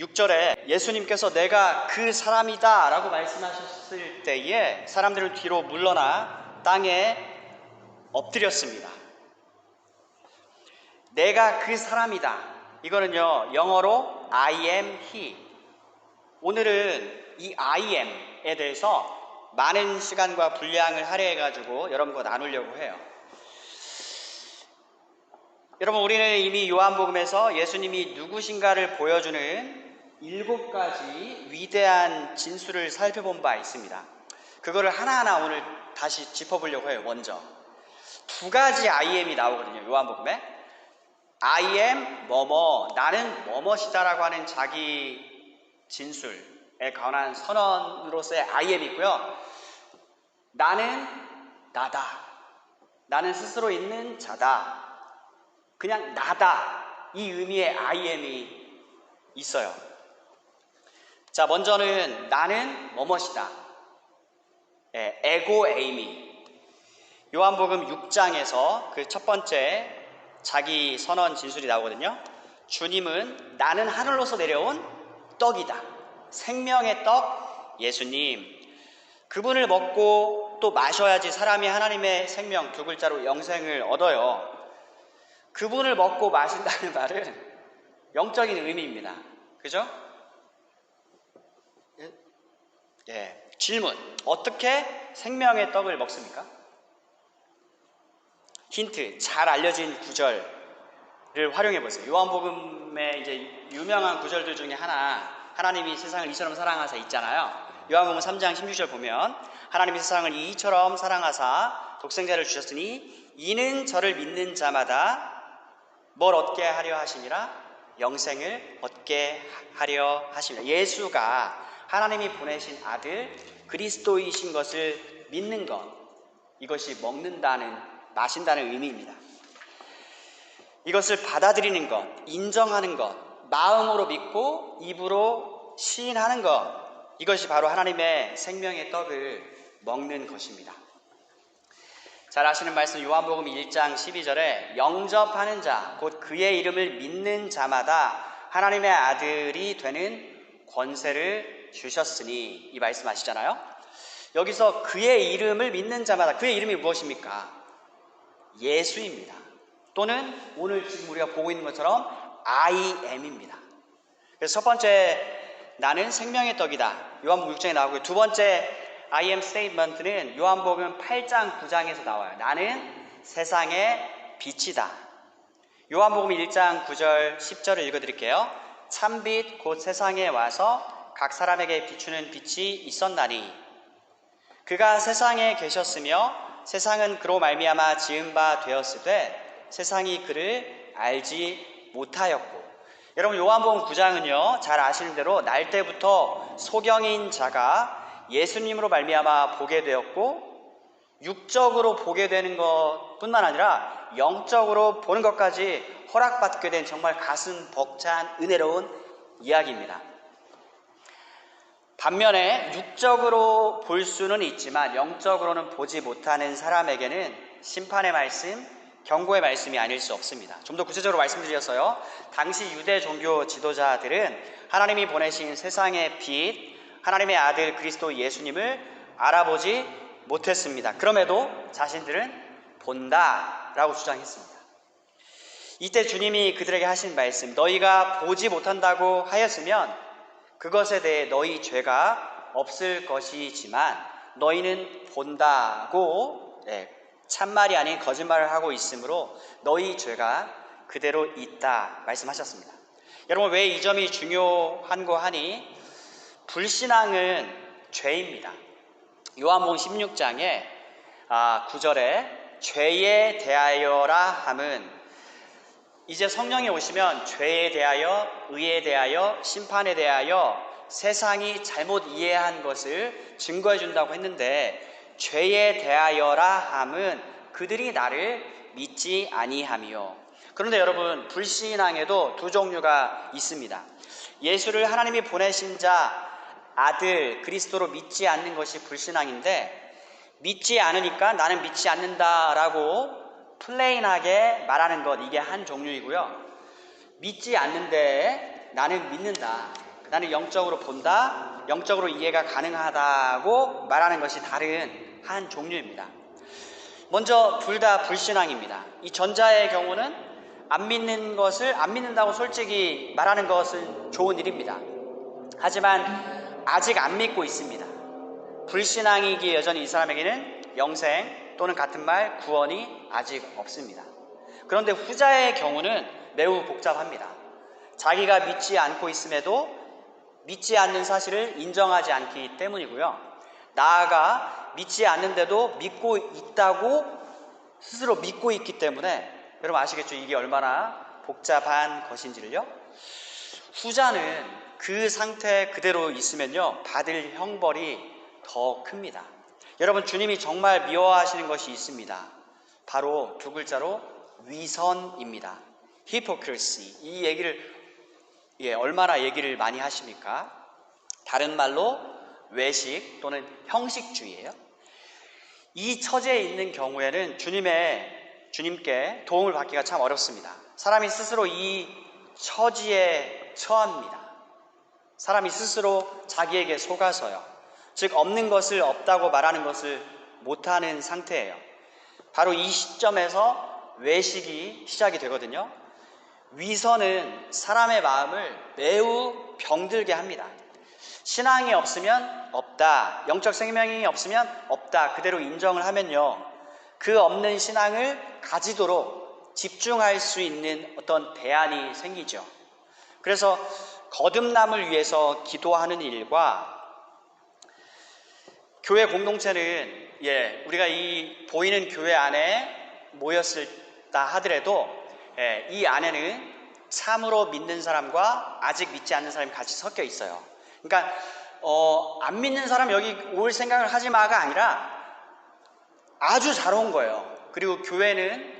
6절에 예수님께서 내가 그 사람이다 라고 말씀하셨을 때에 사람들은 뒤로 물러나 땅에 엎드렸습니다. 내가 그 사람이다. 이거는요, 영어로 I am he. 오늘은 이 I am에 대해서 많은 시간과 분량을 할애해가지고 여러분과 나누려고 해요. 여러분, 우리는 이미 요한복음에서 예수님이 누구신가를 보여주는 7가지 위대한 진술을 살펴본 바 있습니다. 그거를 하나하나 오늘 다시 짚어보려고 해요. 먼저 2가지 I am이 나오거든요, 요한복음에. I am 뭐뭐, 나는 뭐뭐시다라고 하는 자기 진술에 관한 선언으로서의 I am이 있고요. 나는 나다, 나는 스스로 있는 자다, 그냥 나다, 이 의미의 I am이 있어요. 자, 먼저는 나는 뭐뭐시다. 에고 에이미. 요한복음 6장에서 그 첫 번째 자기 선언 진술이 나오거든요. 주님은 나는 하늘로서 내려온 떡이다. 생명의 떡 예수님. 그분을 먹고 또 마셔야지 사람이 하나님의 생명, 2글자로 영생을 얻어요. 그분을 먹고 마신다는 말은 영적인 의미입니다. 그죠? 예. 질문. 어떻게 생명의 떡을 먹습니까? 힌트. 잘 알려진 구절을 활용해 보세요. 요한복음의 이제 유명한 구절들 중에 하나, 하나님이 세상을 이처럼 사랑하사 있잖아요. 요한복음 3장 16절 보면 하나님이 세상을 이처럼 사랑하사 독생자를 주셨으니 이는 저를 믿는 자마다 뭘 얻게 하려 하심이라? 영생을 얻게 하려 하심이라. 예수가 하나님이 보내신 아들 그리스도이신 것을 믿는 것, 이것이 먹는다는, 마신다는 의미입니다. 이것을 받아들이는 것, 인정하는 것, 마음으로 믿고 입으로 시인하는 것, 이것이 바로 하나님의 생명의 떡을 먹는 것입니다. 잘 아시는 말씀 요한복음 1장 12절에 영접하는 자, 곧 그의 이름을 믿는 자마다 하나님의 아들이 되는 권세를 주셨으니, 이 말씀 아시잖아요. 여기서 그의 이름을 믿는 자마다, 그의 이름이 무엇입니까? 예수입니다. 또는 오늘 지금 우리가 보고 있는 것처럼 I am입니다. 그래서 첫 번째 나는 생명의 떡이다, 요한복음 6장에 나오고요. 두 번째 I am statement는 요한복음 8장 9장에서 나와요. 나는 세상의 빛이다. 요한복음 1장 9절 10절을 읽어드릴게요. 참빛 곧 세상에 와서 각 사람에게 비추는 빛이 있었나니 그가 세상에 계셨으며 세상은 그로 말미암아 지은 바 되었으되 세상이 그를 알지 못하였고. 여러분, 요한복음 9장은요, 잘 아시는 대로 날 때부터 소경인 자가 예수님으로 말미암아 보게 되었고, 육적으로 보게 되는 것뿐만 아니라 영적으로 보는 것까지 허락받게 된 정말 가슴 벅찬 은혜로운 이야기입니다. 반면에 육적으로 볼 수는 있지만 영적으로는 보지 못하는 사람에게는 심판의 말씀, 경고의 말씀이 아닐 수 없습니다. 좀 더 구체적으로 말씀드렸어요. 당시 유대 종교 지도자들은 하나님이 보내신 세상의 빛, 하나님의 아들 그리스도 예수님을 알아보지 못했습니다. 그럼에도 자신들은 본다라고 주장했습니다. 이때 주님이 그들에게 하신 말씀, 너희가 보지 못한다고 하였으면 그것에 대해 너희 죄가 없을 것이지만 너희는 본다고 참말이 아닌 거짓말을 하고 있으므로 너희 죄가 그대로 있다 말씀하셨습니다. 여러분, 왜 이 점이 중요한고 하니 불신앙은 죄입니다. 요한복음 16장에 9절에 죄에 대하여라 함은, 이제 성령이 오시면 죄에 대하여, 의에 대하여, 심판에 대하여 세상이 잘못 이해한 것을 증거해 준다고 했는데, 죄에 대하여라 함은 그들이 나를 믿지 아니하며. 그런데 여러분, 불신앙에도 두 종류가 있습니다. 예수를 하나님이 보내신 자 아들 그리스도로 믿지 않는 것이 불신앙인데, 믿지 않으니까 나는 믿지 않는다라고 플레인하게 말하는 것, 이게 한 종류이고요. 믿지 않는데 나는 믿는다, 나는 영적으로 본다, 영적으로 이해가 가능하다고 말하는 것이 다른 한 종류입니다. 먼저 둘 다 불신앙입니다. 이 전자의 경우는 안 믿는다고 솔직히 말하는 것은 좋은 일입니다. 하지만 아직 안 믿고 있습니다. 불신앙이기에 여전히 이 사람에게는 영생 또는 같은 말 구원이 아직 없습니다. 그런데 후자의 경우는 매우 복잡합니다. 자기가 믿지 않고 있음에도 믿지 않는 사실을 인정하지 않기 때문이고요. 나아가 믿지 않는데도 믿고 있다고 스스로 믿고 있기 때문에 여러분 아시겠죠? 이게 얼마나 복잡한 것인지를요. 후자는 그 상태 그대로 있으면요 받을 형벌이 더 큽니다. 여러분 주님이 정말 미워하시는 것이 있습니다. 바로 두 글자로 위선입니다. hypocrisy. 이 얘기를 얼마나 얘기를 많이 하십니까? 다른 말로 외식 또는 형식주의예요. 이 처지에 있는 경우에는 주님께 도움을 받기가 참 어렵습니다. 사람이 스스로 이 처지에 처합니다. 사람이 스스로 자기에게 속아서요. 즉 없는 것을 없다고 말하는 것을 못하는 상태예요. 바로 이 시점에서 외식이 시작이 되거든요. 위선은 사람의 마음을 매우 병들게 합니다. 신앙이 없으면 없다, 영적 생명이 없으면 없다 그대로 인정을 하면요 그 없는 신앙을 가지도록 집중할 수 있는 어떤 대안이 생기죠. 그래서 거듭남을 위해서 기도하는 일과 교회 공동체는 우리가 이 보이는 교회 안에 모였다 하더라도 이 안에는 참으로 믿는 사람과 아직 믿지 않는 사람이 같이 섞여 있어요. 그러니까 안 믿는 사람 여기 올 생각을 하지 마가 아니라 아주 잘 온 거예요. 그리고 교회는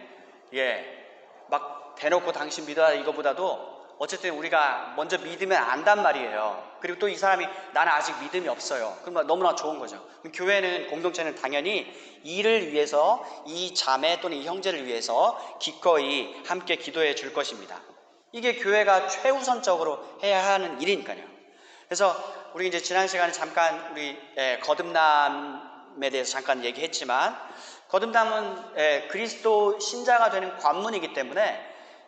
막 대놓고 당신 믿어라 이거보다도 어쨌든 우리가 먼저 믿으면 안단 말이에요. 그리고 또 이 사람이 나는 아직 믿음이 없어요. 그럼 너무나 좋은 거죠. 교회는 공동체는 당연히 이를 위해서 이 자매 또는 이 형제를 위해서 기꺼이 함께 기도해 줄 것입니다. 이게 교회가 최우선적으로 해야 하는 일이니까요. 그래서 우리 이제 지난 시간에 잠깐 우리 거듭남에 대해서 잠깐 얘기했지만 거듭남은 그리스도 신자가 되는 관문이기 때문에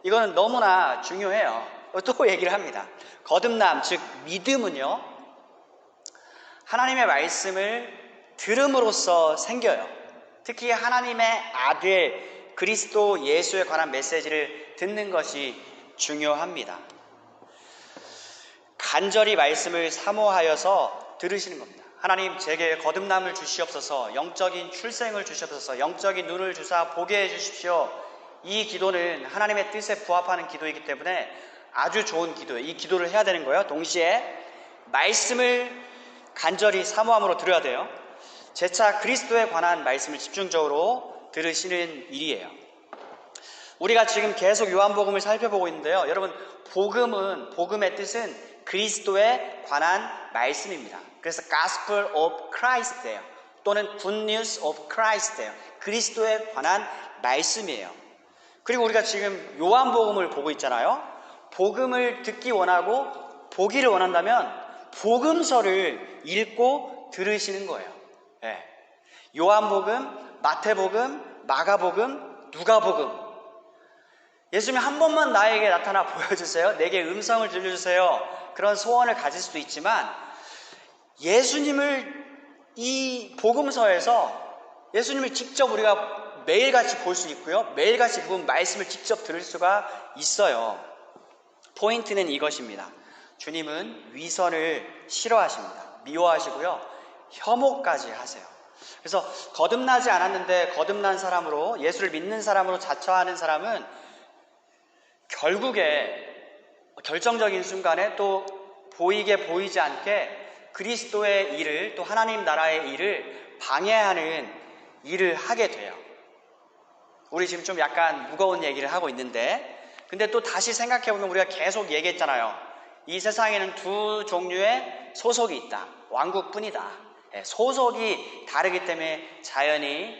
이거는 너무나 중요해요. 또 얘기를 합니다. 거듭남, 즉 믿음은요 하나님의 말씀을 들음으로써 생겨요. 특히 하나님의 아들 그리스도 예수에 관한 메시지를 듣는 것이 중요합니다. 간절히 말씀을 사모하여서 들으시는 겁니다. 하나님 제게 거듭남을 주시옵소서, 영적인 출생을 주시옵소서, 영적인 눈을 주사 보게 해주십시오. 이 기도는 하나님의 뜻에 부합하는 기도이기 때문에 아주 좋은 기도예요. 이 기도를 해야 되는 거예요. 동시에 말씀을 간절히 사모함으로 들어야 돼요. 재차 그리스도에 관한 말씀을 집중적으로 들으시는 일이에요. 우리가 지금 계속 요한복음을 살펴보고 있는데요. 여러분 복음의 뜻은 그리스도에 관한 말씀입니다. 그래서 Gospel of Christ예요. 또는 Good News of Christ예요. 그리스도에 관한 말씀이에요. 그리고 우리가 지금 요한복음을 보고 있잖아요. 복음을 듣기 원하고 보기를 원한다면 복음서를 읽고 들으시는 거예요. 요한복음, 마태복음, 마가복음, 누가복음. 예수님이 한 번만 나에게 나타나 보여주세요. 내게 음성을 들려주세요. 그런 소원을 가질 수도 있지만 예수님을 이 복음서에서 예수님을 직접 우리가 매일같이 볼 수 있고요. 매일같이 그 말씀을 직접 들을 수가 있어요. 포인트는 이것입니다. 주님은 위선을 싫어하십니다. 미워하시고요. 혐오까지 하세요. 그래서 거듭나지 않았는데 거듭난 사람으로 예수를 믿는 사람으로 자처하는 사람은 결국에 결정적인 순간에 또 보이게 보이지 않게 그리스도의 일을 또 하나님 나라의 일을 방해하는 일을 하게 돼요. 우리 지금 좀 약간 무거운 얘기를 하고 있는데 근데 또 다시 생각해보면 우리가 계속 얘기했잖아요. 이 세상에는 두 종류의 소속이 있다. 왕국뿐이다. 소속이 다르기 때문에 자연히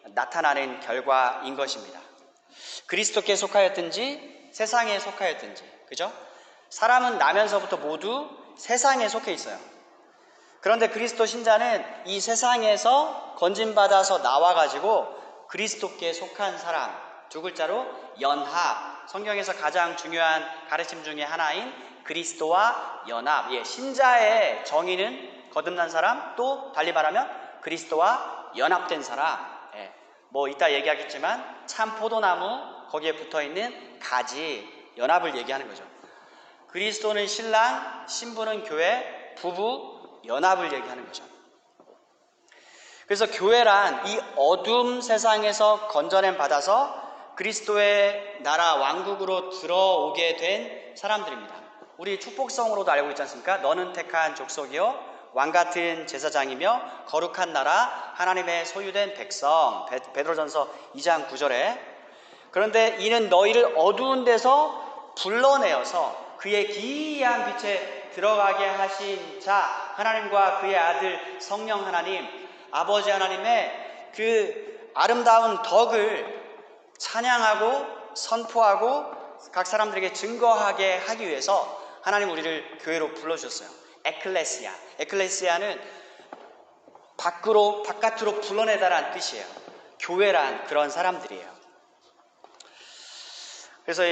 나타나는 결과인 것입니다. 그리스도께 속하였든지 세상에 속하였든지, 그죠? 사람은 나면서부터 모두 세상에 속해 있어요. 그런데 그리스도 신자는 이 세상에서 건진받아서 나와가지고 그리스도께 속한 사람, 두 글자로 연합, 성경에서 가장 중요한 가르침 중에 하나인 그리스도와 연합. 신자의 정의는 거듭난 사람, 또 달리 말하면 그리스도와 연합된 사람. 뭐 이따 얘기하겠지만 참 포도나무 거기에 붙어있는 가지, 연합을 얘기하는 거죠. 그리스도는 신랑, 신부는 교회, 부부 연합을 얘기하는 거죠. 그래서 교회란 이 어둠 세상에서 건져냄 받아서 그리스도의 나라 왕국으로 들어오게 된 사람들입니다. 우리 축복성으로도 알고 있지 않습니까? 너는 택한 족속이요 왕같은 제사장이며 거룩한 나라 하나님의 소유된 백성. 베드로전서 2장 9절에 그런데 이는 너희를 어두운 데서 불러내어서 그의 기이한 빛에 들어가게 하신 자 하나님과 그의 아들 성령 하나님 아버지 하나님의 그 아름다운 덕을 찬양하고 선포하고 각 사람들에게 증거하게 하기 위해서 하나님 우리를 교회로 불러주셨어요. 에클레시아. 에클레시아는 바깥으로 불러내다라는 뜻이에요. 교회란 그런 사람들이에요. 그래서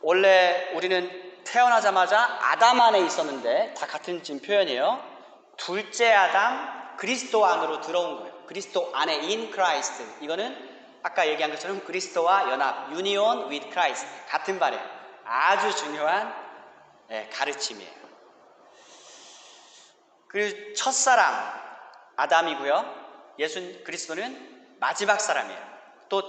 원래 우리는 태어나자마자 아담 안에 있었는데 다 같은 지금 표현이에요. 둘째 아담 그리스도 안으로 들어온 거예요. 그리스도 안에 in Christ. 이거는 아까 얘기한 것처럼 그리스도와 연합, union with Christ 같은 말이에요. 아주 중요한 가르침이에요. 그리고 첫사람 아담이고요. 그리스도는 마지막 사람이에요. 또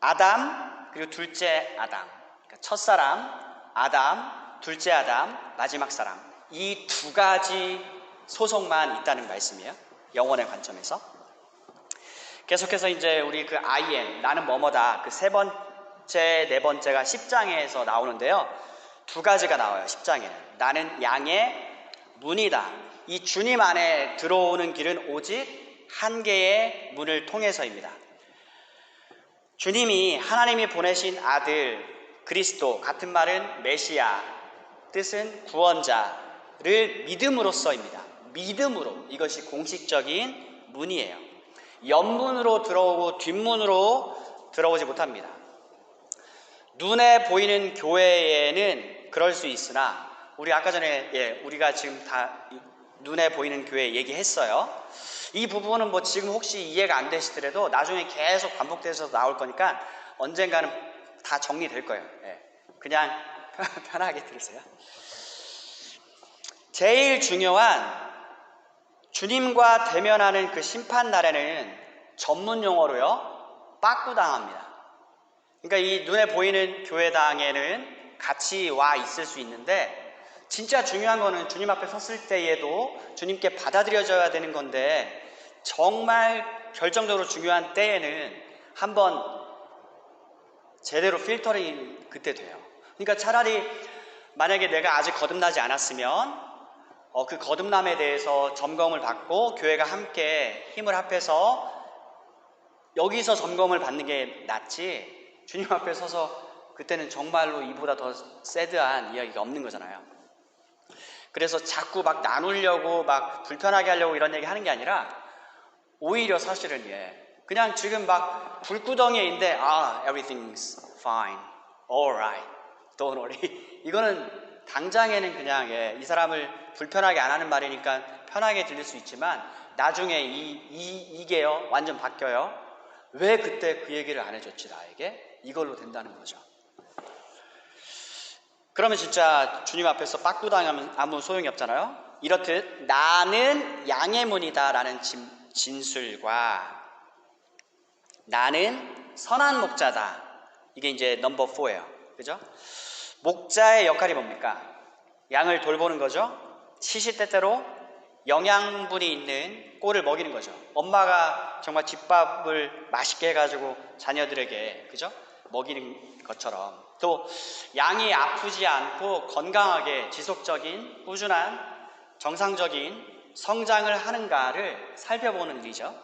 아담 그리고 둘째 아담. 그러니까 첫사람 아담, 둘째 아담, 마지막 사람. 이 두 가지 소속만 있다는 말씀이에요. 영혼의 관점에서. 계속해서 이제 우리 그 I am, 나는 뭐뭐다. 그 세 번째, 네 번째가 10장에서 나오는데요. 두 가지가 나와요. 10장에는. 나는 양의 문이다. 이 주님 안에 들어오는 길은 오직 한 개의 문을 통해서입니다. 주님이 하나님이 보내신 아들 그리스도, 같은 말은 메시아, 뜻은 구원자를 믿음으로써입니다. 믿음으로. 이것이 공식적인 문이에요. 옆문으로 들어오고 뒷문으로 들어오지 못합니다. 눈에 보이는 교회에는 그럴 수 있으나 우리 아까 전에 우리가 지금 다 눈에 보이는 교회 얘기했어요. 이 부분은 뭐 지금 혹시 이해가 안 되시더라도 나중에 계속 반복돼서 나올 거니까 언젠가는 다 정리될 거예요. 그냥 편하게 들으세요. 제일 중요한 주님과 대면하는 그 심판 날에는 전문 용어로요 빠꾸당합니다. 그러니까 이 눈에 보이는 교회당에는 같이 와 있을 수 있는데 진짜 중요한 거는 주님 앞에 섰을 때에도 주님께 받아들여져야 되는 건데 정말 결정적으로 중요한 때에는 한번 제대로 필터링이 그때 돼요. 그러니까 차라리 만약에 내가 아직 거듭나지 않았으면 그 거듭남에 대해서 점검을 받고 교회가 함께 힘을 합해서 여기서 점검을 받는 게 낫지 주님 앞에 서서 그때는 정말로 이보다 더 새드한 이야기가 없는 거잖아요. 그래서 자꾸 막 나누려고 막 불편하게 하려고 이런 얘기 하는 게 아니라 오히려 사실은 그냥 지금 막 불구덩이에 있는데 everything's fine, alright, don't worry 이거는 당장에는 그냥 이 사람을 불편하게 안 하는 말이니까 편하게 들릴 수 있지만 나중에 이게요 완전 바뀌어요. 왜 그때 그 얘기를 안 해줬지 나에게? 이걸로 된다는 거죠. 그러면 진짜 주님 앞에서 빠꾸당하면 아무 소용이 없잖아요. 이렇듯 나는 양의 문이다 라는 진술과 나는 선한 목자다, 이게 이제 넘버 4예요. 그죠? 목자의 역할이 뭡니까? 양을 돌보는 거죠. 시시때때로 영양분이 있는 꼴을 먹이는 거죠. 엄마가 정말 집밥을 맛있게 해가지고 자녀들에게 그죠? 먹이는 것처럼 또 양이 아프지 않고 건강하게 지속적인 꾸준한 정상적인 성장을 하는가를 살펴보는 일이죠.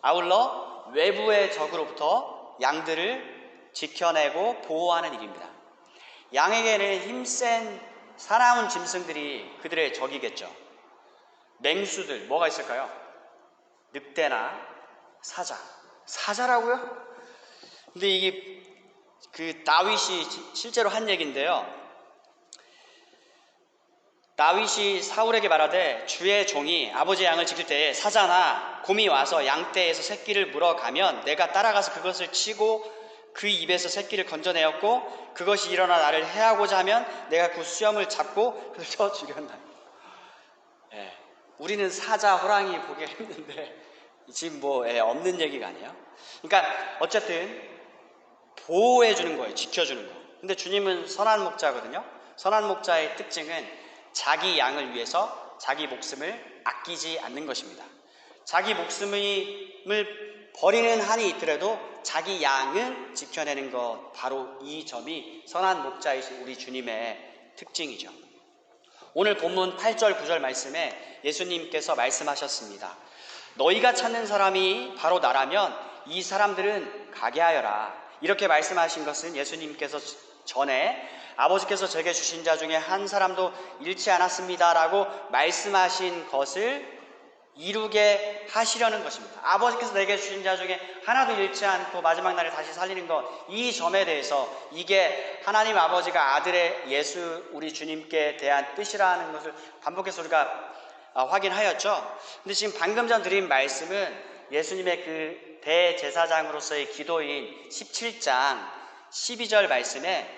아울러 외부의 적으로부터 양들을 지켜내고 보호하는 일입니다. 양에게는 힘센 사나운 짐승들이 그들의 적이겠죠. 맹수들 뭐가 있을까요? 늑대나 사자. 사자라고요? 근데 이게 그 다윗이 실제로 한 얘기인데요. 다윗이 사울에게 말하되 주의 종이 아버지의 양을 지킬 때에 사자나 곰이 와서 양떼에서 새끼를 물어가면 내가 따라가서 그것을 치고 그 입에서 새끼를 건져내었고 그것이 일어나 나를 해하고자 하면 내가 그 수염을 잡고 흘려 죽였나니. 예, 우리는 사자, 호랑이 보기 힘든데 지금 없는 얘기가 아니에요. 그러니까 어쨌든 보호해 주는 거예요. 지켜주는 거. 근데 주님은 선한 목자거든요. 선한 목자의 특징은 자기 양을 위해서 자기 목숨을 아끼지 않는 것입니다. 자기 목숨을 버리는 한이 있더라도 자기 양은 지켜내는 것, 바로 이 점이 선한 목자이신 우리 주님의 특징이죠. 오늘 본문 8절 9절 말씀에 예수님께서 말씀하셨습니다. 너희가 찾는 사람이 바로 나라면 이 사람들은 가게 하여라. 이렇게 말씀하신 것은 예수님께서 전에 아버지께서 제게 주신 자 중에 한 사람도 잃지 않았습니다 라고 말씀하신 것을 이루게 하시려는 것입니다. 아버지께서 내게 주신 자 중에 하나도 잃지 않고 마지막 날에 다시 살리는 것, 이 점에 대해서 이게 하나님 아버지가 아들의 예수 우리 주님께 대한 뜻이라는 것을 반복해서 우리가 확인하였죠. 근데 지금 방금 전 드린 말씀은 예수님의 그 대제사장으로서의 기도인 17장 12절 말씀에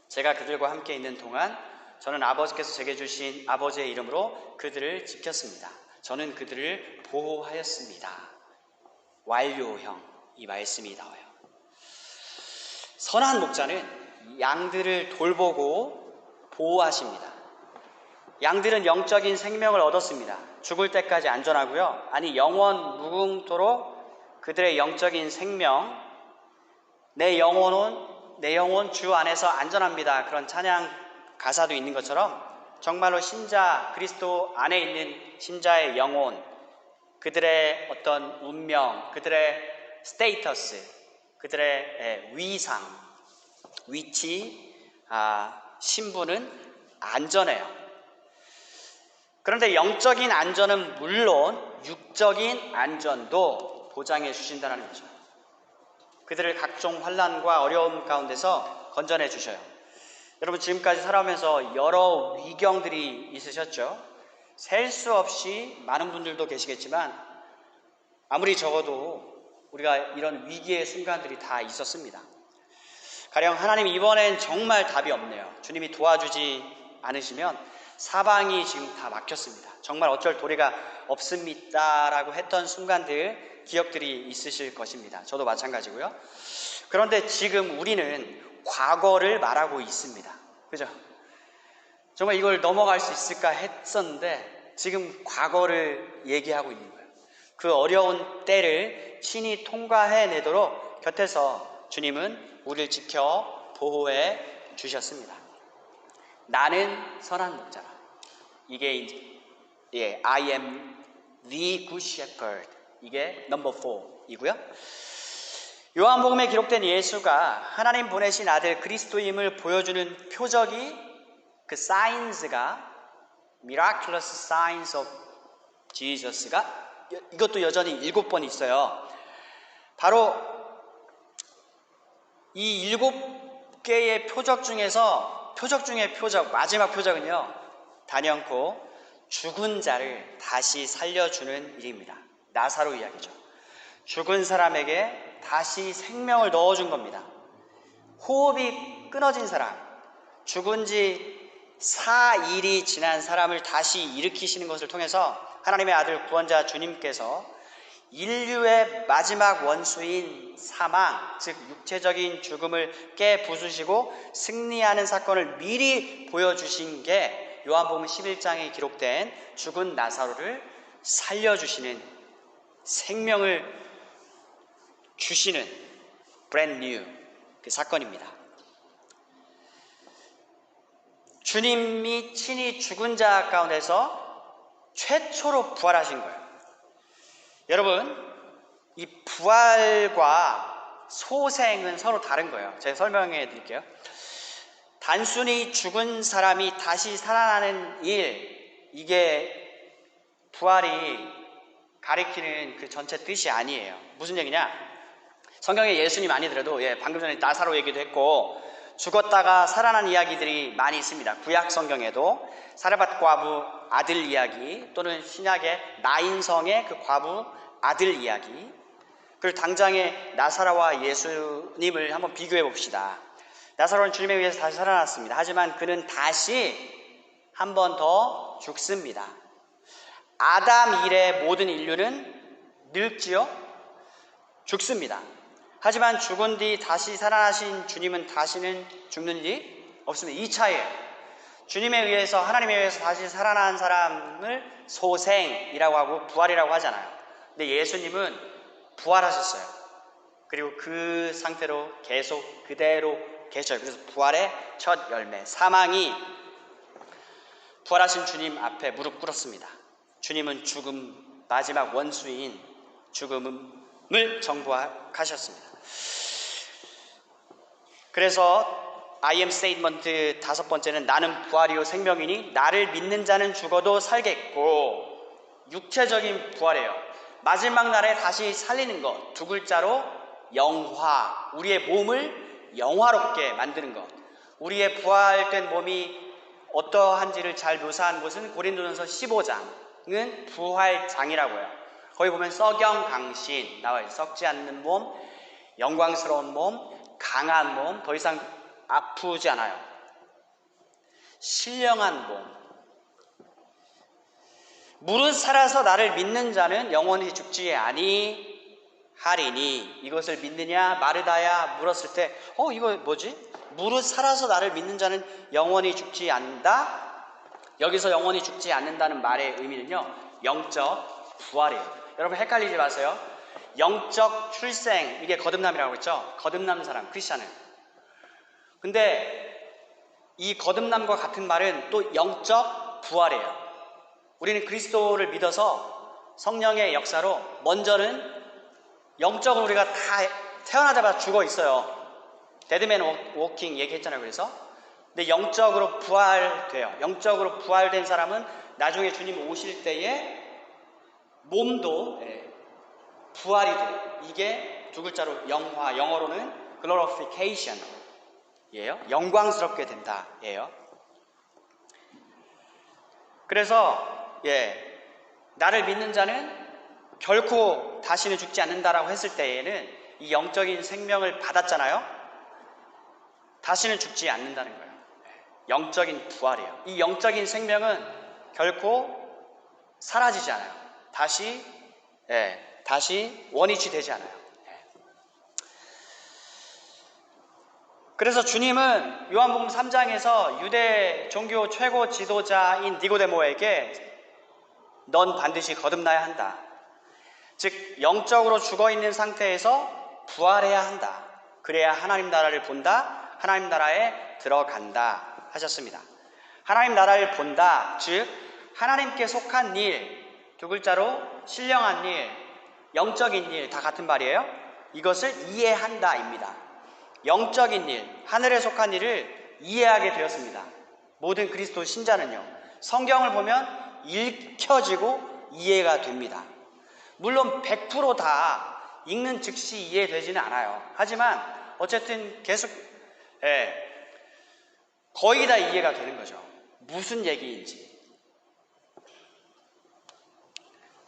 제가 그들과 함께 있는 동안 저는 아버지께서 제게 주신 아버지의 이름으로 그들을 지켰습니다. 저는 그들을 보호하였습니다. 완료형, 이 말씀이 나와요. 선한 목자는 양들을 돌보고 보호하십니다. 양들은 영적인 생명을 얻었습니다. 죽을 때까지 안전하고요. 아니 영원 무궁토록 그들의 영적인 생명, 내 영혼 주 안에서 안전합니다. 그런 찬양 가사도 있는 것처럼 정말로 신자, 그리스도 안에 있는 신자의 영혼, 그들의 어떤 운명, 그들의 스테이터스, 그들의 위상, 위치, 신분은 안전해요. 그런데 영적인 안전은 물론 육적인 안전도 보장해 주신다는 거죠. 그들을 각종 환난과 어려움 가운데서 건져내 주셔요. 여러분 지금까지 살아오면서 여러 위경들이 있으셨죠. 셀 수 없이 많은 분들도 계시겠지만 아무리 적어도 우리가 이런 위기의 순간들이 다 있었습니다. 가령 하나님 이번엔 정말 답이 없네요. 주님이 도와주지 않으시면 사방이 지금 다 막혔습니다. 정말 어쩔 도리가 없습니다라고 했던 순간들, 기억들이 있으실 것입니다. 저도 마찬가지고요. 그런데 지금 우리는 과거를 말하고 있습니다. 그죠? 정말 이걸 넘어갈 수 있을까 했었는데 지금 과거를 얘기하고 있는 거예요. 그 어려운 때를 친히 통과해내도록 곁에서 주님은 우리를 지켜 보호해 주셨습니다. 나는 선한 목자라. 이게 이제 I am the good shepherd. 이게 넘버 4이고요. 요한복음에 기록된 예수가 하나님 보내신 아들 그리스도임을 보여주는 표적이 그 signs가 miraculous signs of Jesus가 이것도 여전히 7번 있어요. 바로 이 7개의 표적 중에서 표적 중의 표적, 마지막 표적은요, 단연코 죽은 자를 다시 살려주는 일입니다. 나사로 이야기죠. 죽은 사람에게 다시 생명을 넣어준 겁니다. 호흡이 끊어진 사람, 죽은 지 4일이 지난 사람을 다시 일으키시는 것을 통해서 하나님의 아들 구원자 주님께서 인류의 마지막 원수인 사망, 즉 육체적인 죽음을 깨부수시고 승리하는 사건을 미리 보여주신 게 요한복음 11장에 기록된 죽은 나사로를 살려주시는, 생명을 주시는 brand new 그 사건입니다. 주님이 친히 죽은 자 가운데서 최초로 부활하신 거예요. 여러분, 이 부활과 소생은 서로 다른 거예요. 제가 설명해 드릴게요. 단순히 죽은 사람이 다시 살아나는 일, 이게 부활이 가리키는 그 전체 뜻이 아니에요. 무슨 얘기냐? 성경에 예수님 아니더라도 방금 전에 나사로 얘기도 했고 죽었다가 살아난 이야기들이 많이 있습니다. 구약 성경에도 사르밧 과부 아들 이야기, 또는 신약의 나인성의 그 과부 아들 이야기, 그리고 당장의 나사로와 예수님을 한번 비교해 봅시다. 나사로는 주님에 의해서 다시 살아났습니다. 하지만 그는 다시 한 번 더 죽습니다. 아담 이래 모든 인류는 늙지요? 죽습니다. 하지만 죽은 뒤 다시 살아나신 주님은 다시는 죽는 일이 없습니다. 이 차이예요. 주님에 의해서, 하나님에 의해서 다시 살아난 사람을 소생이라고 하고 부활이라고 하잖아요. 근데 예수님은 부활하셨어요. 그리고 그 상태로 계속 그대로 계셔요. 그래서 부활의 첫 열매, 사망이 부활하신 주님 앞에 무릎 꿇었습니다. 주님은 죽음, 마지막 원수인 죽음을 정복하셨습니다. 그래서 I am statement 5번째는 나는 부활이요 생명이니 나를 믿는 자는 죽어도 살겠고, 육체적인 부활이에요. 마지막 날에 다시 살리는 것. 두 글자로 영화, 우리의 몸을 영화롭게 만드는 것. 우리의 부활된 몸이 어떠한지를 잘 묘사한 곳은 고린도전서 15장은 부활장이라고 해요. 거기 보면 석영강신 나와요. 썩지 않는 몸, 영광스러운 몸, 강한 몸, 더 이상 아프지 않아요. 신령한 몸. 무릇 살아서 나를 믿는 자는 영원히 죽지 아니하리니, 이것을 믿느냐 마르다야 물었을 때 이거 뭐지? 무릇 살아서 나를 믿는 자는 영원히 죽지 않는다. 여기서 영원히 죽지 않는다는 말의 의미는요, 영적 부활이에요. 여러분 헷갈리지 마세요. 영적 출생, 이게 거듭남이라고 했죠. 거듭난 사람, 크리스찬은. 근데 이 거듭남과 같은 말은 또 영적 부활이에요. 우리는 그리스도를 믿어서 성령의 역사로 먼저는 영적으로 우리가 다 태어나자마자 죽어 있어요. 데드맨 워킹 얘기했잖아요. 그래서 근데 영적으로 부활돼요. 영적으로 부활된 사람은 나중에 주님 오실 때에 몸도 부활이 돼요. 이게 두 글자로 영화, 영어로는 glorification 예요. 영광스럽게 된다 예요. 그래서 나를 믿는 자는 결코 다시는 죽지 않는다라고 했을 때에는 이 영적인 생명을 받았잖아요. 다시는 죽지 않는다는 거예요. 영적인 부활이에요. 이 영적인 생명은 결코 사라지지 않아요. 다시 원위치 되지 않아요. 그래서 주님은 요한복음 3장에서 유대 종교 최고 지도자인 니고데모에게 넌 반드시 거듭나야 한다. 즉 영적으로 죽어있는 상태에서 부활해야 한다. 그래야 하나님 나라를 본다. 하나님 나라에 들어간다 하셨습니다. 하나님 나라를 본다, 즉 하나님께 속한 일, 두 글자로 신령한 일, 영적인 일, 다 같은 말이에요. 이것을 이해한다입니다. 영적인 일, 하늘에 속한 일을 이해하게 되었습니다. 모든 그리스도 신자는요, 성경을 보면 읽혀지고 이해가 됩니다. 물론 100% 다 읽는 즉시 이해되지는 않아요. 하지만 어쨌든 계속 거의 다 이해가 되는 거죠. 무슨 얘기인지.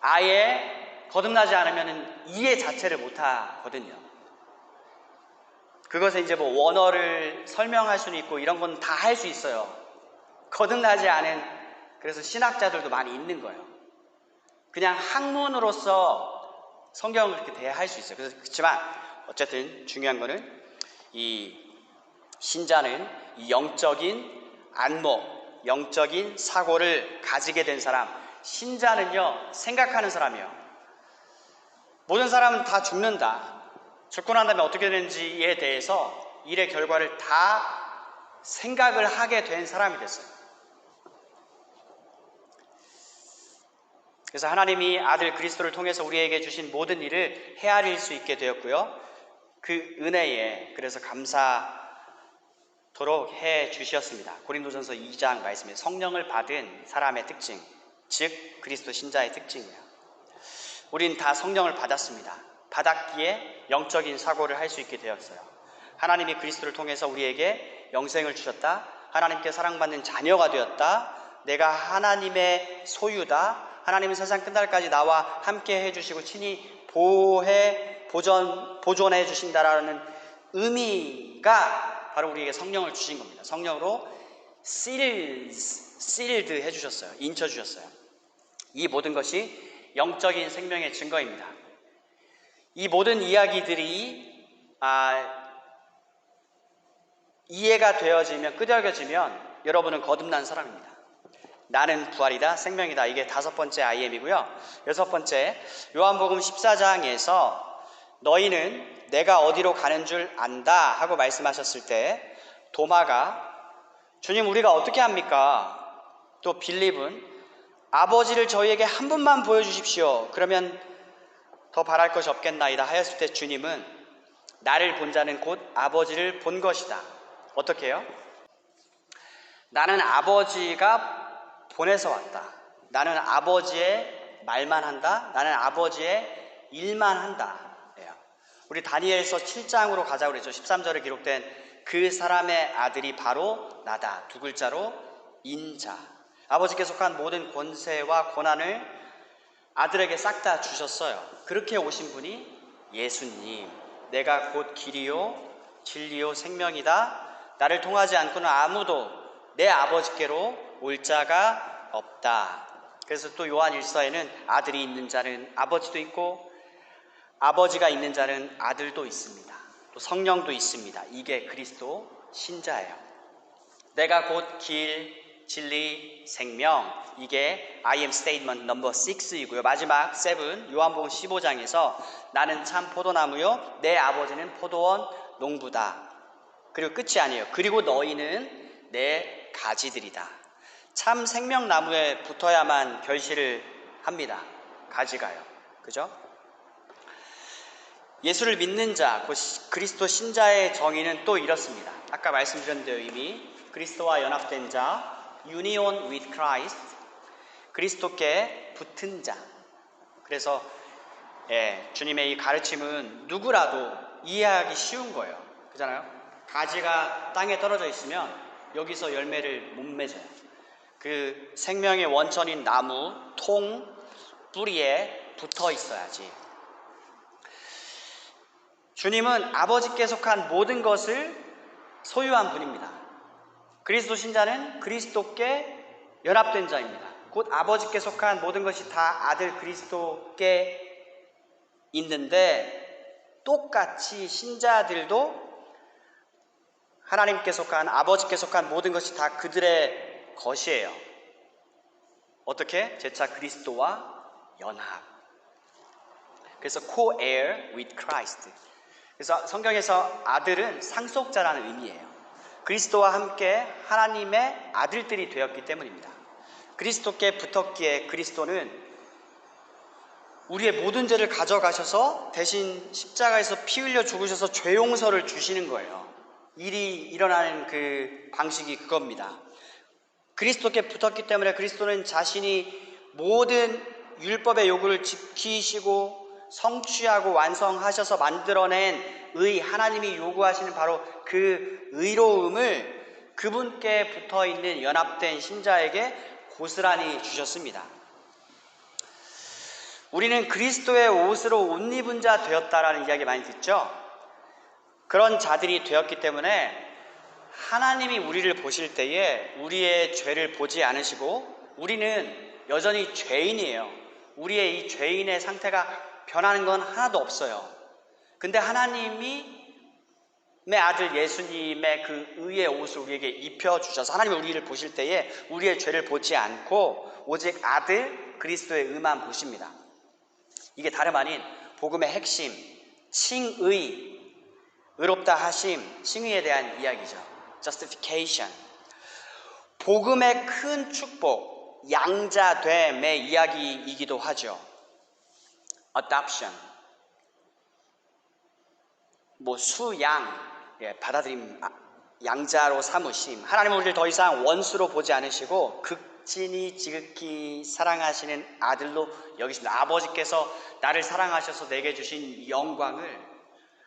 아예 거듭나지 않으면 이해 자체를 못 하거든요. 그것에 이제 뭐 원어를 설명할 수는 있고 이런 건 다 할 수 있어요. 거듭나지 않은, 그래서 신학자들도 많이 있는 거예요. 그냥 학문으로서 성경을 그렇게 대할 수 있어요. 그렇지만 어쨌든 중요한 거는 이 신자는 이 영적인 안목, 영적인 사고를 가지게 된 사람, 신자는요 생각하는 사람이에요. 모든 사람은 다 죽는다. 죽고 난 다음에 어떻게 되는지에 대해서 일의 결과를 다 생각을 하게 된 사람이 됐어요. 그래서 하나님이 아들 그리스도를 통해서 우리에게 주신 모든 일을 헤아릴 수 있게 되었고요. 그 은혜에 그래서 감사토록 해 주셨습니다. 고린도전서 2장 말씀에 성령을 받은 사람의 특징, 즉 그리스도 신자의 특징이에요. 우린 다 성령을 받았습니다. 받았기에 영적인 사고를 할 수 있게 되었어요. 하나님이 그리스도를 통해서 우리에게 영생을 주셨다. 하나님께 사랑받는 자녀가 되었다. 내가 하나님의 소유다. 하나님은 세상 끝날까지 나와 함께 해주시고 친히 보존해 주신다라는 의미가 바로 우리에게 성령을 주신 겁니다. 성령으로 sealed 해주셨어요. 인쳐주셨어요. 이 모든 것이 영적인 생명의 증거입니다. 이 모든 이야기들이 이해가 되어지면, 끄덕여지면 여러분은 거듭난 사람입니다. 나는 부활이다, 생명이다. 이게 5번째 IM이고요. 6번째, 요한복음 14장에서 너희는 내가 어디로 가는 줄 안다 하고 말씀하셨을 때 도마가 주님 우리가 어떻게 합니까? 또 빌립은 아버지를 저희에게 한 분만 보여주십시오. 그러면 더 바랄 것이 없겠나이다 하였을 때 주님은 나를 본 자는 곧 아버지를 본 것이다. 어떻게 해요? 나는 아버지가 보내서 왔다. 나는 아버지의 말만 한다. 나는 아버지의 일만 한다. 우리 다니엘서 7장으로 가자고 그랬죠. 13절에 기록된 그 사람의 아들이 바로 나다. 2글자로 인자. 아버지께 속한 모든 권세와 권한을 아들에게 싹 다 주셨어요. 그렇게 오신 분이 예수님. 내가 곧 길이요 진리요 생명이다. 나를 통하지 않고는 아무도 내 아버지께로 올 자가 없다. 그래서 또 요한 1서에는 아들이 있는 자는 아버지도 있고 아버지가 있는 자는 아들도 있습니다. 또 성령도 있습니다. 이게 그리스도 신자예요. 내가 곧 길, 진리, 생명. 이게 I am statement number 6이고요. 마지막 7, 요한복음 15장에서 나는 참 포도나무요 내 아버지는 포도원 농부다. 그리고 끝이 아니에요. 그리고 너희는 내 가지들이다. 참 생명나무에 붙어야만 결실을 합니다. 가지가요. 그죠? 예수를 믿는 자, 그리스도 신자의 정의는 또 이렇습니다. 아까 말씀드렸는데요. 이미 그리스도와 연합된 자, union with Christ, 그리스도께 붙은 자. 그래서 주님의 이 가르침은 누구라도 이해하기 쉬운 거예요. 그렇잖아요? 가지가 땅에 떨어져 있으면 여기서 열매를 못 맺어요. 그 생명의 원천인 나무, 통, 뿌리에 붙어 있어야지. 주님은 아버지께 속한 모든 것을 소유한 분입니다. 그리스도 신자는 그리스도께 연합된 자입니다. 곧 아버지께 속한 모든 것이 다 아들 그리스도께 있는데 똑같이 신자들도 하나님께 속한 아버지께 속한 모든 것이 다 그들의 것이에요. 어떻게? 재차 그리스도와 연합. 그래서 co-heir with Christ. 그래서 성경에서 아들은 상속자라는 의미예요. 그리스도와 함께 하나님의 아들들이 되었기 때문입니다. 그리스도께 붙었기에 그리스도는 우리의 모든 죄를 가져가셔서 대신 십자가에서 피 흘려 죽으셔서 죄 용서를 주시는 거예요. 일이 일어나는 그 방식이 그겁니다. 그리스도께 붙었기 때문에 그리스도는 자신이 모든 율법의 요구를 지키시고 성취하고 완성하셔서 만들어낸 하나님이 요구하시는 바로 그 의로움을 그분께 붙어있는 연합된 신자에게 고스란히 주셨습니다. 우리는 그리스도의 옷으로 옷 입은 자 되었다라는 이야기 많이 듣죠? 그런 자들이 되었기 때문에 하나님이 우리를 보실 때에 우리의 죄를 보지 않으시고 우리는 여전히 죄인이에요. 우리의 이 죄인의 상태가 변하는 건 하나도 없어요. 근데 하나님이 아들 예수님의 그 의의 옷을 우리에게 입혀주셔서 하나님이 우리를 보실 때에 우리의 죄를 보지 않고 오직 아들 그리스도의 의만 보십니다. 이게 다름 아닌 복음의 핵심, 칭의, 의롭다 하심, 칭의에 대한 이야기죠. justification. 복음의 큰 축복, 양자됨의 이야기이기도 하죠. adoption. 수양, 받아들임, 양자로 삼으심, 하나님은 우리를 더 이상 원수로 보지 않으시고 극진히 지극히 사랑하시는 아들로 여기십니다. 아버지께서 나를 사랑하셔서 내게 주신 영광을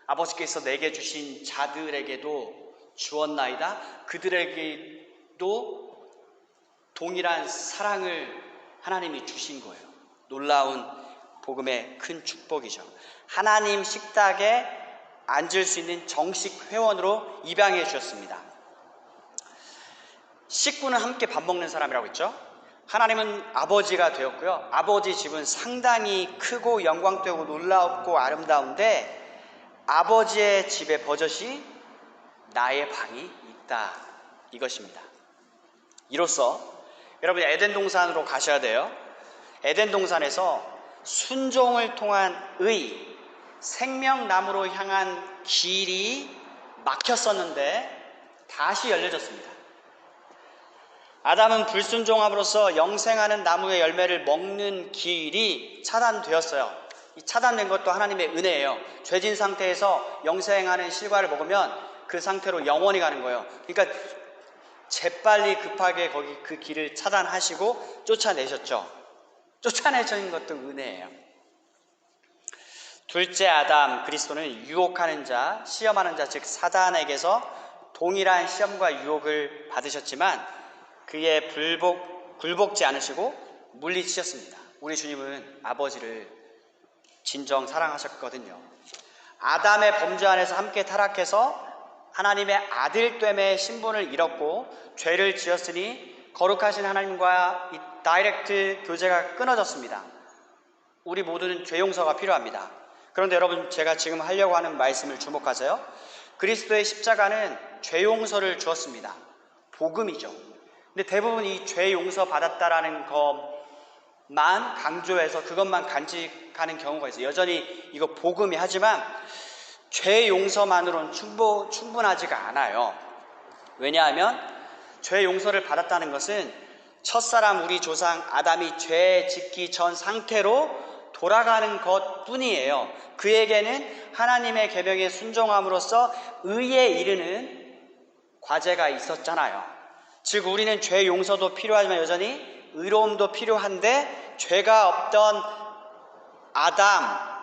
아버지께서 내게 주신 자들에게도 주었나이다. 그들에게도 동일한 사랑을 하나님이 주신 거예요. 놀라운 복음의 큰 축복이죠. 하나님 식탁에 앉을 수 있는 정식 회원으로 입양해 주셨습니다. 식구는 함께 밥 먹는 사람이라고 했죠. 하나님은 아버지가 되었고요. 아버지 집은 상당히 크고 영광되고 놀랍고 아름다운데 아버지의 집의 버젓이 나의 방이 있다, 이것입니다. 이로써 여러분 에덴 동산으로 가셔야 돼요. 에덴 동산에서 순종을 통한 의, 생명나무로 향한 길이 막혔었는데 다시 열려졌습니다. 아담은 불순종함으로써 영생하는 나무의 열매를 먹는 길이 차단되었어요. 이 차단된 것도 하나님의 은혜예요. 죄진 상태에서 영생하는 실과를 먹으면 그 상태로 영원히 가는 거예요. 그러니까 재빨리 급하게 거기 그 길을 차단하시고 쫓아내셨죠. 쫓아내신 것도 은혜예요. 둘째 아담 그리스도는 유혹하는 자, 시험하는 자, 즉 사단에게서 동일한 시험과 유혹을 받으셨지만 그에 굴복지 않으시고 물리치셨습니다. 우리 주님은 아버지를 진정 사랑하셨거든요. 아담의 범죄 안에서 함께 타락해서 하나님의 아들됨의 신분을 잃었고 죄를 지었으니 거룩하신 하나님과 이 다이렉트 교제가 끊어졌습니다. 우리 모두는 죄 용서가 필요합니다. 그런데 여러분, 제가 지금 하려고 하는 말씀을 주목하세요. 그리스도의 십자가는 죄 용서를 주었습니다. 복음이죠. 근데 대부분 이 죄 용서 받았다라는 것만 강조해서 그것만 간직하는 경우가 있어요. 여전히 이거 복음이 하지만 죄 용서만으로는 충분하지가 않아요. 왜냐하면 죄 용서를 받았다는 것은 첫사람 우리 조상 아담이 죄 짓기 전 상태로 돌아가는 것 뿐이에요. 그에게는 하나님의 계명에 순종함으로써 의에 이르는 과제가 있었잖아요. 즉 우리는 죄 용서도 필요하지만 여전히 의로움도 필요한데 죄가 없던 아담,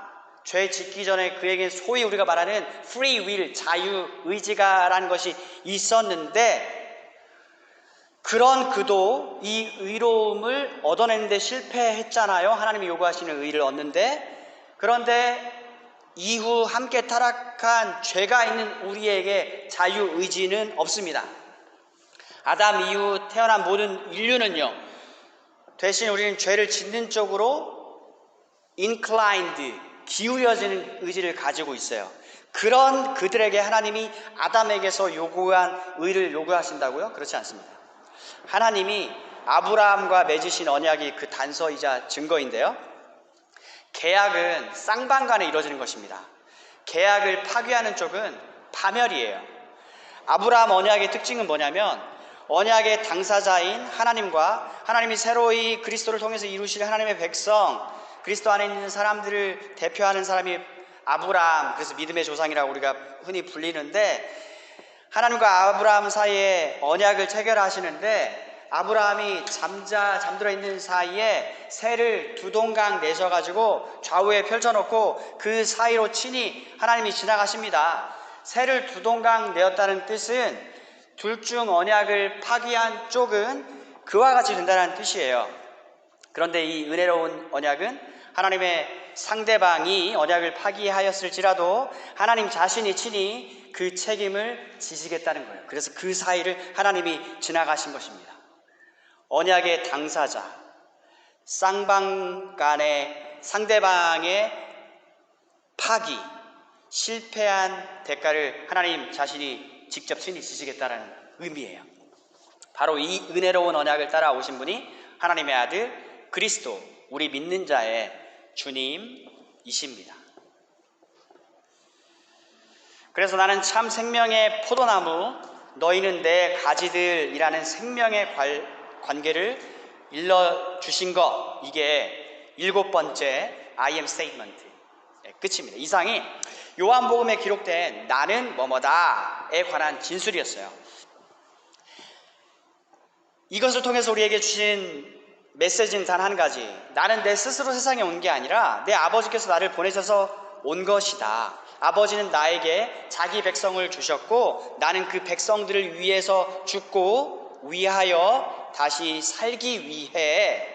죄 짓기 전에 그에게 소위 우리가 말하는 free will, 자유의지가라는 것이 있었는데 그런 그도 이 의로움을 얻어내는데 실패했잖아요. 하나님이 요구하시는 의를 얻는데. 그런데 이후 함께 타락한 죄가 있는 우리에게 자유의지는 없습니다. 아담 이후 태어난 모든 인류는요, 대신 우리는 죄를 짓는 쪽으로 inclined, 기울여지는 의지를 가지고 있어요. 그런 그들에게 하나님이 아담에게서 요구한 의를 요구하신다고요? 그렇지 않습니다. 하나님이 아브라함과 맺으신 언약이 그 단서이자 증거인데요. 계약은 쌍방간에 이루어지는 것입니다. 계약을 파괴하는 쪽은 파멸이에요. 아브라함 언약의 특징은 뭐냐면 언약의 당사자인 하나님과 하나님이 새로이 그리스도를 통해서 이루실 하나님의 백성, 그리스도 안에 있는 사람들을 대표하는 사람이 아브라함, 그래서 믿음의 조상이라고 우리가 흔히 불리는데 하나님과 아브라함 사이에 언약을 체결하시는데 아브라함이 잠들어 있는 사이에 새를 두 동강 내셔가지고 좌우에 펼쳐놓고 그 사이로 친히 하나님이 지나가십니다. 새를 두 동강 내었다는 뜻은 둘 중 언약을 파기한 쪽은 그와 같이 된다는 뜻이에요. 그런데 이 은혜로운 언약은 하나님의 상대방이 언약을 파기하였을지라도 하나님 자신이 친히 그 책임을 지시겠다는 거예요. 그래서 그 사이를 하나님이 지나가신 것입니다. 언약의 당사자, 쌍방간의 상대방의 파기, 실패한 대가를 하나님 자신이 직접 친히 지시겠다는 의미예요. 바로 이 은혜로운 언약을 따라오신 분이 하나님의 아들 그리스도, 우리 믿는 자의 주님이십니다. 그래서 나는 참 생명의 포도나무, 너희는 내 가지들이라는 생명의 관계를 일러주신 것, 이게 7번째 I am statement 끝입니다. 이상이 요한복음에 기록된 나는 뭐뭐다에 관한 진술이었어요. 이것을 통해서 우리에게 주신 메시지는 단 한 가지. 나는 내 스스로 세상에 온 게 아니라 내 아버지께서 나를 보내셔서 온 것이다. 아버지는 나에게 자기 백성을 주셨고 나는 그 백성들을 위해서 죽고 위하여 다시 살기 위해,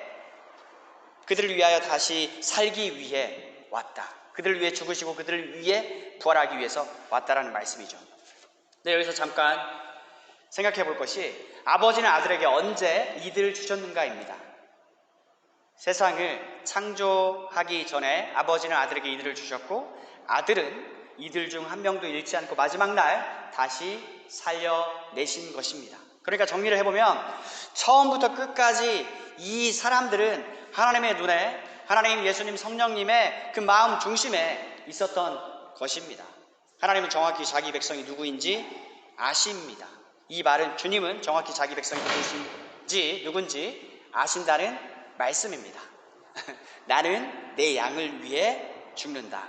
그들을 위하여 다시 살기 위해 왔다. 그들을 위해 죽으시고 그들을 위해 부활하기 위해서 왔다라는 말씀이죠. 네, 여기서 잠깐 생각해 볼 것이, 아버지는 아들에게 언제 이들을 주셨는가입니다. 세상을 창조하기 전에 아버지는 아들에게 이들을 주셨고 아들은 이들 중 한 명도 잃지 않고 마지막 날 다시 살려내신 것입니다. 그러니까 정리를 해보면 처음부터 끝까지 이 사람들은 하나님의 눈에, 하나님, 예수님, 성령님의 그 마음 중심에 있었던 것입니다. 하나님은 정확히 자기 백성이 누구인지 아십니다. 이 말은 주님은 정확히 자기 백성이 누군지 아신다는 말씀입니다. 나는 내 양을 위해 죽는다.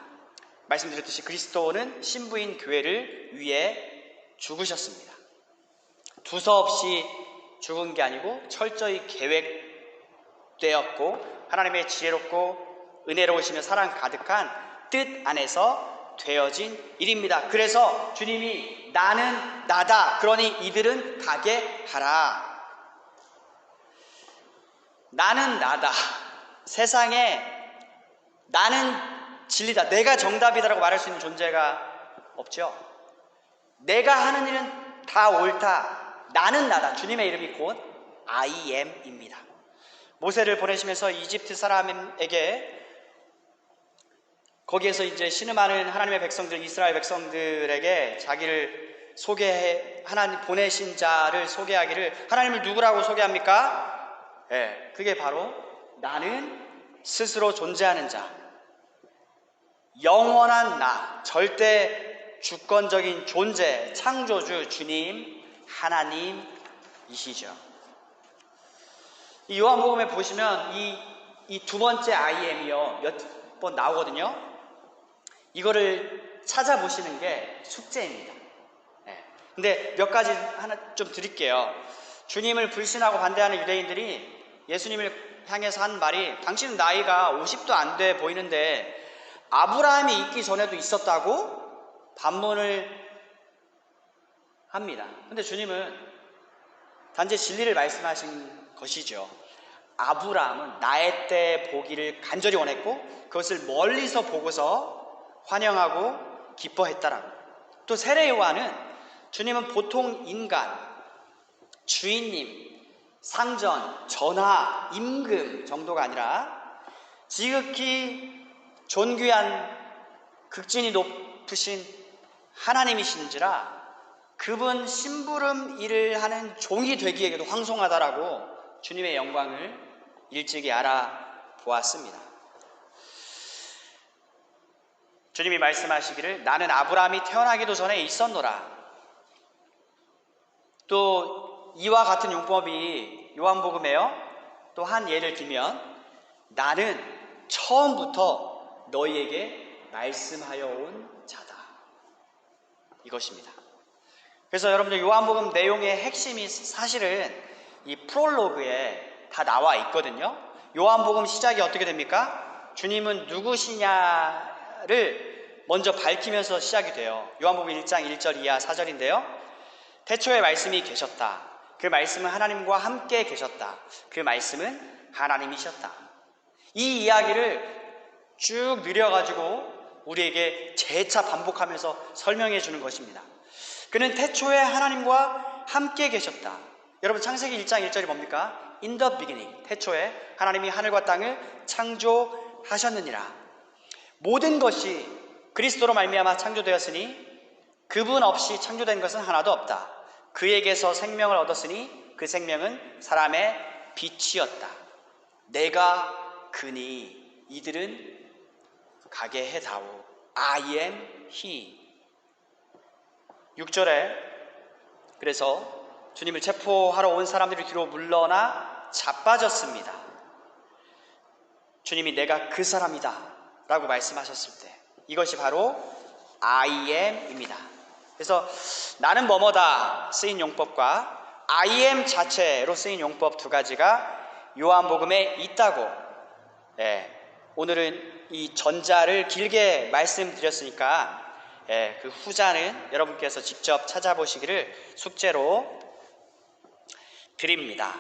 말씀드렸듯이 그리스도는 신부인 교회를 위해 죽으셨습니다. 두서없이 죽은 게 아니고 철저히 계획되었고 하나님의 지혜롭고 은혜로우시며 사랑 가득한 뜻 안에서 되어진 일입니다. 그래서 주님이 나는 나다, 그러니 이들은 가게 하라. 나는 나다. 세상에 나는 진리다, 내가 정답이다라고 말할 수 있는 존재가 없죠. 내가 하는 일은 다 옳다, 나는 나다. 주님의 이름이 곧 I am입니다. 모세를 보내시면서 이집트 사람에게, 거기에서 이제 신음하는 하나님의 백성들, 이스라엘 백성들에게 자기를 하나님 보내신 자를 소개하기를, 하나님을 누구라고 소개합니까? 네, 그게 바로 나는 스스로 존재하는 자, 영원한 나, 절대 주권적인 존재, 창조주 주님 하나님이시죠. 이 요한복음에 보시면 이 두 번째 I am이요 몇 번 나오거든요. 이거를 찾아보시는 게 숙제입니다. 네. 근데 몇 가지 하나 좀 드릴게요. 주님을 불신하고 반대하는 유대인들이 예수님을 향해서 한 말이, 당신은 나이가 50도 안 돼 보이는데 아브라함이 있기 전에도 있었다고 반문을 합니다. 근데 주님은 단지 진리를 말씀하신 것이죠. 아브라함은 나의 때 보기를 간절히 원했고 그것을 멀리서 보고서 환영하고 기뻐했다라고. 또 세례 요한은 주님은 보통 인간, 주인님, 상전, 전하, 임금 정도가 아니라 지극히 존귀한 극진히 높으신 하나님이신지라 그분 심부름 일을 하는 종이 되기에도 황송하다라고 주님의 영광을 일찍이 알아보았습니다. 주님이 말씀하시기를 나는 아브라함이 태어나기도 전에 있었노라. 또 이와 같은 용법이 요한복음에요. 또 한 예를 들면 나는 처음부터 너희에게 말씀하여 온 자다, 이것입니다. 그래서 여러분들 요한복음 내용의 핵심이 사실은 이 프롤로그에 다 나와 있거든요. 요한복음 시작이 어떻게 됩니까? 주님은 누구시냐를 먼저 밝히면서 시작이 돼요. 요한복음 1장 1절 이하 4절인데요. 태초에 말씀이 계셨다. 그 말씀은 하나님과 함께 계셨다. 그 말씀은 하나님이셨다. 이 이야기를 쭉 느려가지고 우리에게 재차 반복하면서 설명해 주는 것입니다. 그는 태초에 하나님과 함께 계셨다. 여러분 창세기 1장 1절이 뭡니까? In the beginning, 태초에 하나님이 하늘과 땅을 창조하셨느니라. 모든 것이 그리스도로 말미암아 창조되었으니 그분 없이 창조된 것은 하나도 없다. 그에게서 생명을 얻었으니 그 생명은 사람의 빛이었다. 내가 그니 이들은 가게 해다오. I am he. 6절에 그래서 주님을 체포하러 온 사람들이 뒤로 물러나 자빠졌습니다. 주님이 내가 그 사람이다 라고 말씀하셨을 때 이것이 바로 I am입니다. 그래서 나는 뭐뭐다 쓰인 용법과 I am 자체로 쓰인 용법 두 가지가 요한복음에 있다고. 오늘은 이 전자를 길게 말씀드렸으니까 그 후자는 여러분께서 직접 찾아보시기를 숙제로 드립니다.